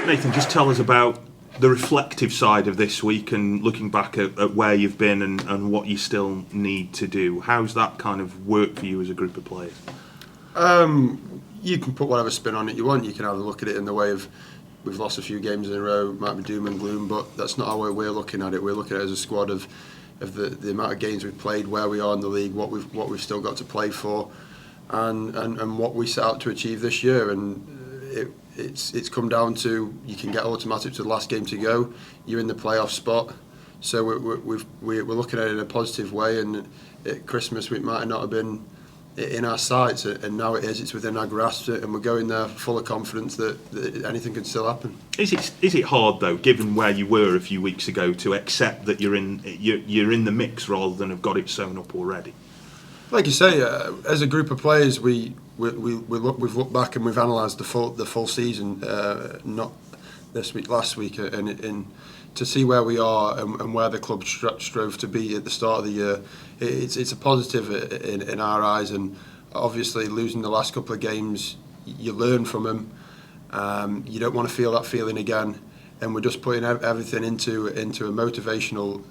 Nathan, just tell us about the reflective side of this week and looking back at where you've been and what you still need to do. How's that kind of work for you as a group of players? You can put whatever spin on it you want. You can either look at it in the way of we've lost a few games in a row, might be doom and gloom, but that's not how we're looking at it. We're looking at it as a squad of the amount of games we've played, where we are in the league, what we've still got to play for, and what we set out to achieve this year. And it's come down to you can get automatic to the last game to go. You're in the playoff spot, so we're looking at it in a positive way. And at Christmas we might not have been in our sights, and now it is. It's within our grasp, and we're going there full of confidence that anything can still happen. Is it hard though, given where you were a few weeks ago, to accept that you're in the mix rather than have got it sewn up already? Like you say, as a group of players, we've looked back and we've analysed the full season, not this week, last week, and to see where we are and where the club strove to be at the start of the year, it's a positive in our eyes. And obviously, losing the last couple of games, you learn from them. You don't want to feel that feeling again. And we're just putting everything into a motivational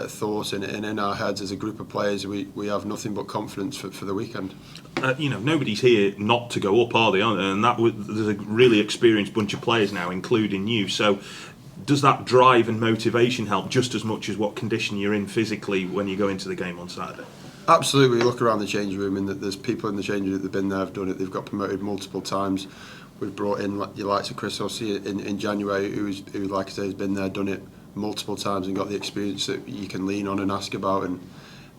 thought, and in our heads as a group of players, we have nothing but confidence for the weekend. Nobody's here not to go up, are they? And there's a really experienced bunch of players now, including you. So does that drive and motivation help just as much as what condition you're in physically when you go into the game on Saturday? Absolutely. We look around the change room and there's people in the change room that have been there, have done it, they've got promoted multiple times. We've brought in your likes of Chris Hussey in January, who, like I say, has been there, done it multiple times and got the experience that you can lean on and ask about.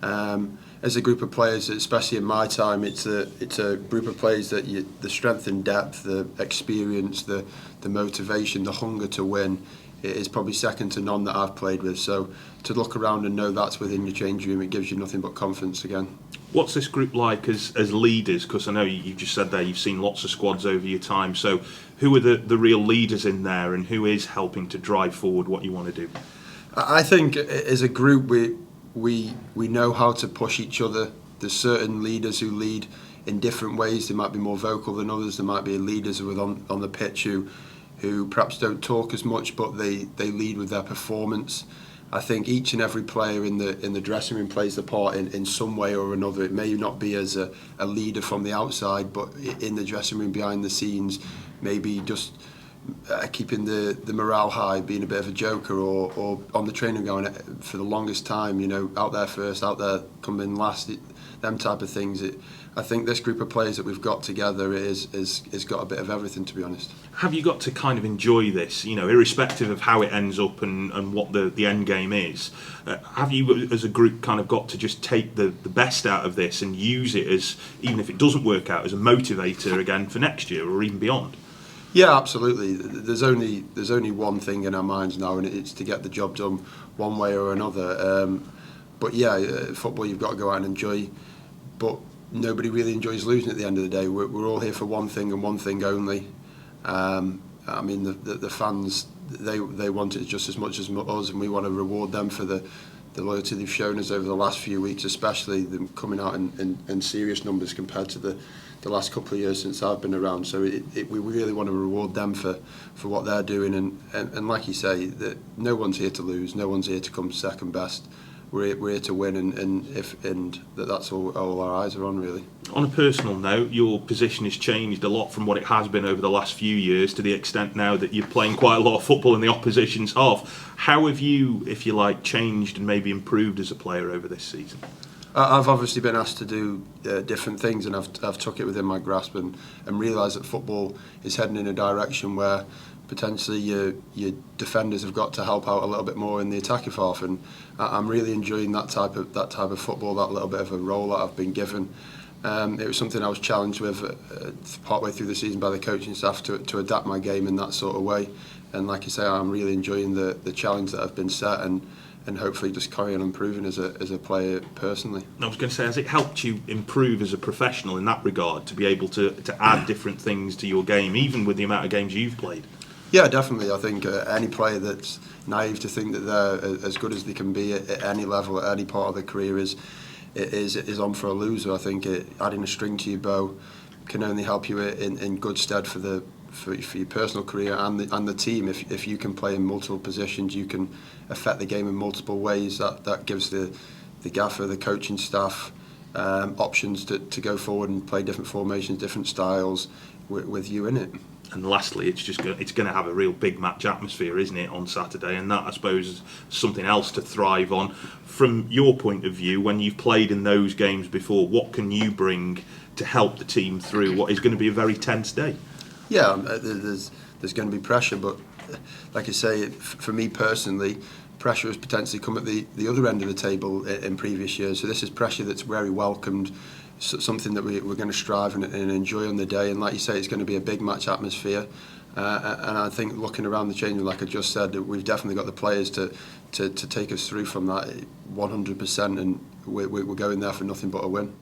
And as a group of players, especially in my time, it's a group of players that the strength and depth, the experience, the motivation, the hunger to win, it is probably second to none that I've played with. So to look around and know that's within your change room, it gives you nothing but confidence again. What's this group like as leaders? Because I know you just said there you've seen lots of squads over your time. So who are the real leaders in there, and who is helping to drive forward what you want to do? I think as a group we know how to push each other. There's certain leaders who lead in different ways. They might be more vocal than others. There might be leaders who are on the pitch who perhaps don't talk as much, but they lead with their performance. I think each and every player in the dressing room plays the part in some way or another. It may not be as a leader from the outside, but in the dressing room, behind the scenes, maybe just keeping the morale high, being a bit of a joker, or on the training ground for the longest time, out there first, out there coming last, them type of things. I think this group of players that we've got together is got a bit of everything, to be honest. Have you got to kind of enjoy this, irrespective of how it ends up and what the end game is? Have you, as a group, kind of got to just take the best out of this and use it as, even if it doesn't work out, as a motivator again for next year or even beyond? Yeah, absolutely. There's only one thing in our minds now, and it's to get the job done one way or another. But yeah, football you've got to go out and enjoy. But nobody really enjoys losing at the end of the day. We're all here for one thing and one thing only. I mean, the fans, they want it just as much as us, and we want to reward them for the loyalty they've shown us over the last few weeks, especially them coming out in serious numbers compared to the last couple of years since I've been around. So we really want to reward them for what they're doing, and like you say, that no one's here to lose, no one's here to come second best. We're here to win, and that's all our eyes are on, really. On a personal note, your position has changed a lot from what it has been over the last few years, to the extent now that you're playing quite a lot of football in the opposition's half. How have you, if you like, changed and maybe improved as a player over this season? I've obviously been asked to do different things, and I've took it within my grasp and realised that football is heading in a direction where potentially your defenders have got to help out a little bit more in the attacking half, and I'm really enjoying that type of football, that little bit of a role that I've been given. It was something I was challenged with partway through the season by the coaching staff to adapt my game in that sort of way, and like I say, I'm really enjoying the challenge that I've been set, and hopefully just carry on improving as a player personally. I was going to say, has it helped you improve as a professional in that regard, to be able to add different things to your game, even with the amount of games you've played? Yeah, definitely. I think any player that's naive to think that they're as good as they can be at any level, at any part of their career, is on for a loser. I think adding a string to your bow can only help you in good stead for the for your personal career and the team. If you can play in multiple positions, you can affect the game in multiple ways. That gives the gaffer, the coaching staff, options to go forward and play different formations, different styles with you in it. And lastly, it's going to have a real big match atmosphere, isn't it, on Saturday? And that, I suppose, is something else to thrive on. From your point of view, when you've played in those games before, what can you bring to help the team through what is going to be a very tense day? Yeah, there's going to be pressure, but like I say, for me personally, pressure has potentially come at the other end of the table in previous years. So this is pressure that's very welcomed, something that we're going to strive and enjoy on the day. And like you say, it's going to be a big match atmosphere. And I think looking around the change room, like I just said, we've definitely got the players to take us through from that 100%, and we're going there for nothing but a win.